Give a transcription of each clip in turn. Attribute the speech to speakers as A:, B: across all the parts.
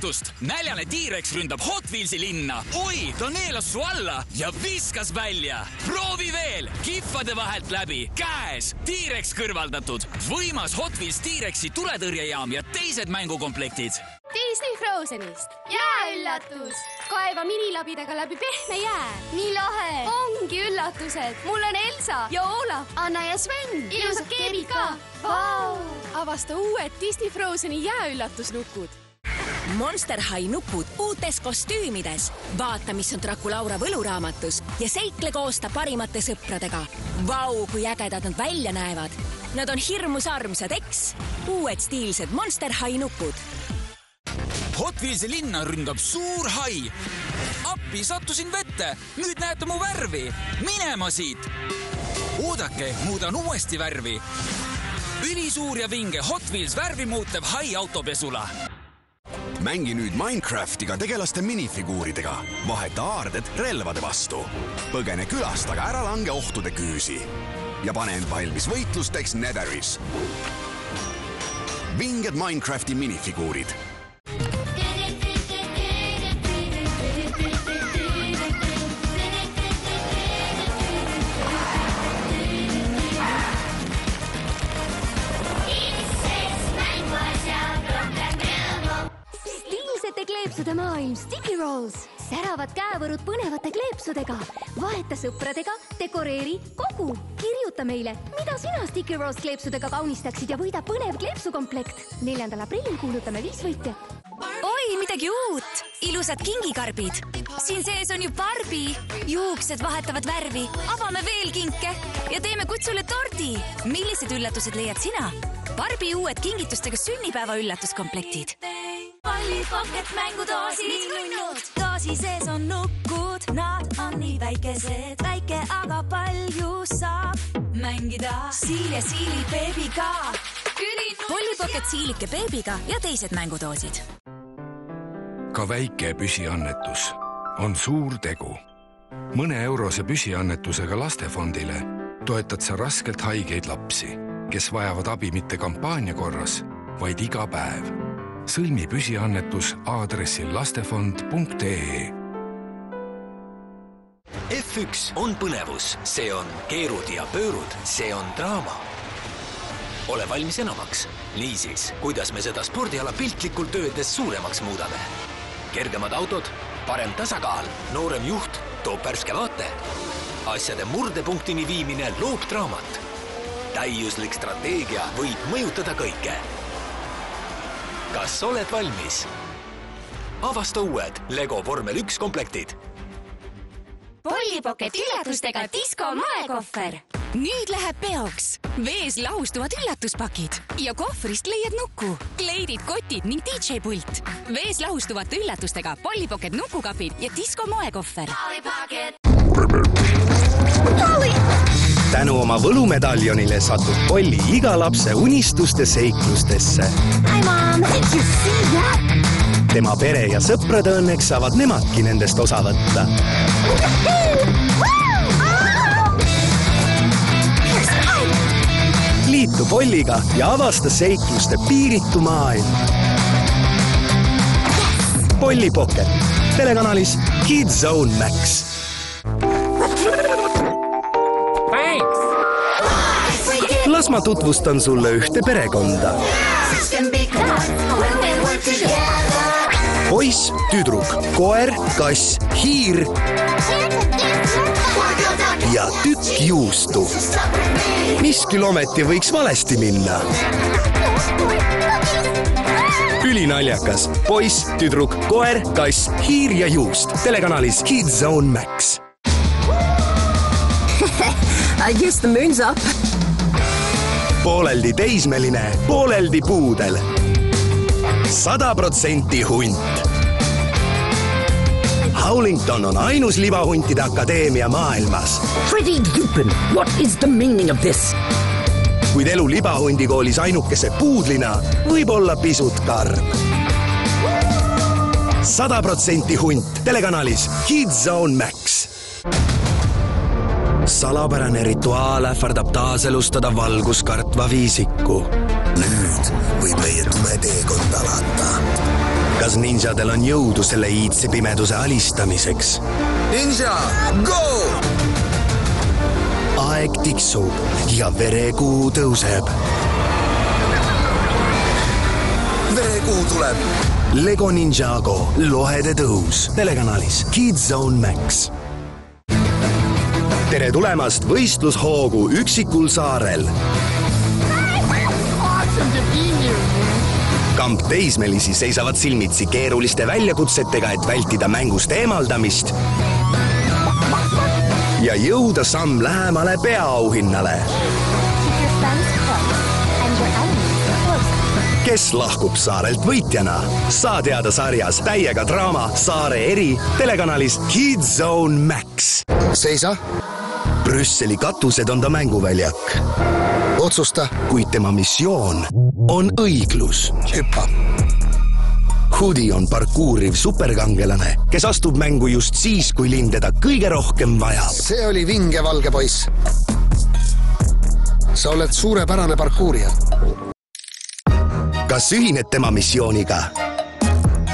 A: üllatust! Näljane T-Rex ründab Hot Wheelsi linna. Oi, ta neelas su alla ja viskas välja. Proovi veel! Kiffade vahelt läbi. Käes! T-Rex kõrvaldatud. Võimas Hot Wheels T-Rexi tuletõrjejaam ja teised mängukomplektid.
B: Disney Frozenist. Jääüllatus. Kaeva minilabidega läbi pehme jää.
C: Nii lahe.
B: Ongi üllatused. Mul on Elsa ja Olaf.
C: Anna ja Sven.
B: Ilusad keebid ka.
C: Vau.
B: Avasta uued Disney Frozeni jääüllatusnukud.
D: Monster High nupud uutes kostüümides. Vaata, mis on Draculaura võluraamatus ja seikle koosta parimate sõpradega. Vau, kui ägedad nad välja näevad. Nad on hirmus armsad, eks? Uued stiilsed Monster High nupud.
A: Hot Wheelsi linna ründab suur hai. Appi, sattusin vette. Nüüd näete mu värvi. Minema siit. Oodake, muudan uuesti värvi. Ülisuur ja vinge Hot Wheels värvi muutev hai autopesula.
E: Mängi nüüd Minecraftiga tegelaste minifiguuridega. Vaheta aarded relvade vastu. Põgene külast, aga ära lange ohtude küüsi. Ja pane end valmis võitlusteks Netheris. Vinged Minecrafti minifiguurid.
C: Kleepsude maailm Sticky Rolls. Säravad käevõrud põnevate kleepsudega. Vaheta sõpradega, dekoreeri, kogu. Kirjuta meile, mida sina Sticky Rolls kleepsudega kaunistaksid ja võida põnev kleepsukomplekt. 4. aprillil kuulutame 5 võitjat.
D: Oi, midagi uut! Ilusad kingikarbid. Siin sees on ju Barbie. Juuksed vahetavad värvi. Avame veel kinke ja teeme kutsule tordi. Millised üllatused leiad sina? Barbie uued kingitustega sünnipäeva üllatuskomplektid. Pollipocket mängudoosid. Doosi sees on nukud. Nad on nii väikesed. Väike, aga palju saab mängida. Siil ja siili beebiga. Pollipocket siilike beebiga ja teised mängudoosid.
F: Ka väike püsiannetus on suur tegu. Mõne eurose püsiannetusega lastefondile toetad sa raskelt haigeid lapsi, kes vajavad abi mitte kampaania korras, vaid iga päev. Sõlmi püsiannetus aadressil lastefond.ee.
G: F1 on põnevus, see on keerud ja pöörud, see on draama. Ole valmis enamaks. Niisiis, kuidas me seda spordiala piltlikult öeldes suuremaks muudame? Kergemad autod, parem tasakaal, noorem juht toob värske vaate. Asjade murdepunktini viimine loob draamat. Täiuslik strateegia võib mõjutada kõike. Kas oled valmis? Avasta uued Lego Formel 1 komplektid.
D: Pollipocket üllatustega Disco moekohver. Nüüd läheb peoks. Vees lahustuvad üllatuspakid ja kohvrist leiad nuku, kleidid, kotid ning DJ-pult. Vees lahustuvate üllatustega Pollipocket nukukapid ja Disco moekohver.
H: Tänu oma võlumedaljonile satub Polli iga lapse unistuste seiklustesse.
C: Hi mom, did you see that?
H: Tema pere ja sõprade õnneks saavad nemadki nendest osa võtta. Liitu Polliga ja avasta seikluste piiritu maailm. Pollipocket. Telekanalis Kids Zone Max. Las ma tutvustan sulle ühte perekonda. Poiss, tüdruk, koer, kass, hiir ja tükk juustu. Mis küll ometi võiks valesti minna? Ülinaljakas. Poiss, tüdruk, koer, kass, hiir ja juust. Telekanalis Kids Zone Max.
I: I guess the moon's up.
H: Pooleldi teismeline, pooleldi puudel. 100% hunt. Howlington on ainus libahuntide akadeemia maailmas.
I: Freddie Dupin, what is the meaning of this?
H: Kuid elu libahundikoolis ainukese puudlina võib olla pisut karm. 100% hunt. Telekanalis Kids Zone Max. Salapärane rituaal ähvardab taaselustada valguskartva viisiku.
J: Nüüd võib meie tume teekond alata.
H: Kas ninjadel on jõudu selle iidse pimeduse alistamiseks?
J: Ninja, go!
H: Aeg tiksub ja verekuu tõuseb.
J: Verekuu tuleb.
H: Lego Ninjago lohede tõus telekanalis Kids Zone Max. Tere tulemast võistlushoogu üksikul saarel. Kamp teismelisi seisavad silmitsi keeruliste väljakutsetega, et vältida mängust eemaldamist ja jõuda samm lähemale peaauhinnale. Kes lahkub saarelt võitjana? Saa teada sarjas täiega draama Saare eri telekanalis Kids Zone Max.
J: Seisa.
H: Brüsseli katused on ta mänguväljak.
J: Otsusta.
H: Kuid tema missioon on õiglus.
J: Hüppa.
H: Hoodie on parkuuriv superkangelane, kes astub mängu just siis, kui linn teda kõige rohkem vajab.
J: See oli vinge valge poiss. Sa oled suurepärane parkuurija.
H: Kas ühined tema missiooniga?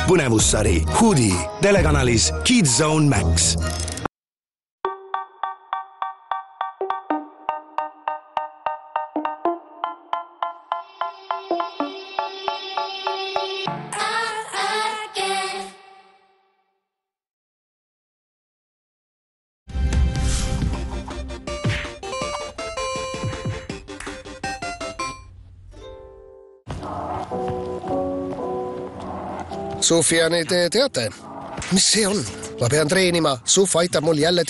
H: Põnevussari Hoodie telekanalis Kids Zone Max.
J: Sufiani te teate? Mis see on? Ma pean treenima. Suf aitab mul jälle